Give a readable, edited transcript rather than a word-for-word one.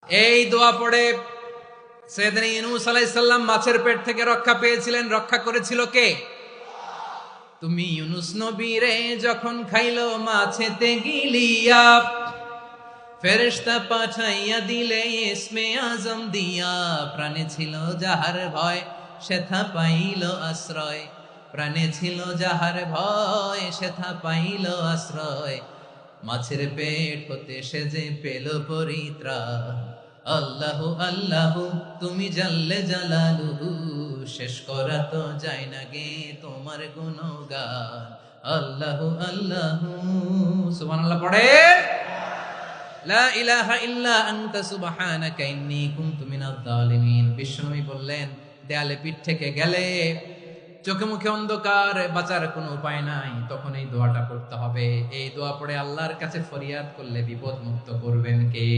এই দোয়া পড়ে সাইয়েদনা ইউনূস আলাইহিস সালাম মাছের পেট থেকে রক্ষা পেয়েছিলেন। রক্ষা করেছিল কে? তুমি ইউনূস নবীরে যখন খাইলো মাছেতে গিলিয়া, ফেরেশতা পাঠাইয়া দিলে ইসমে আজম দিয়া। প্রাণে ছিল যাহার ভয় সেথা পাইল আশ্রয়, প্রাণে ছিল যাহার ভয় সেথা পাইল আশ্রয়। মাছের পেট হতে সে যে পেল পরিত্রাণ। আল্লাহু আল্লাহু তুমি জাল্লে জালালুহু, শেষ করা তো যায় না গে তোমার গুণগান। আল্লাহু আল্লাহু, সুবহানাল্লাহ পড়ে। লা ইলাহা ইল্লা আনতা সুবহানাকা ইন্নী কুনতু মিনাজ জালিমিন। বিশ্বনবী বললেন, দেয়ালে পিঠ থেকে গেলে, চোখে মুখে অন্ধকার, বাঁচার কোনো উপায় নাই, তখন এই দোয়াটা পড়তে হবে। এই দোয়া পড়ে আল্লাহর কাছে ফরিয়াদ করলে বিপদ মুক্ত করবেন কে?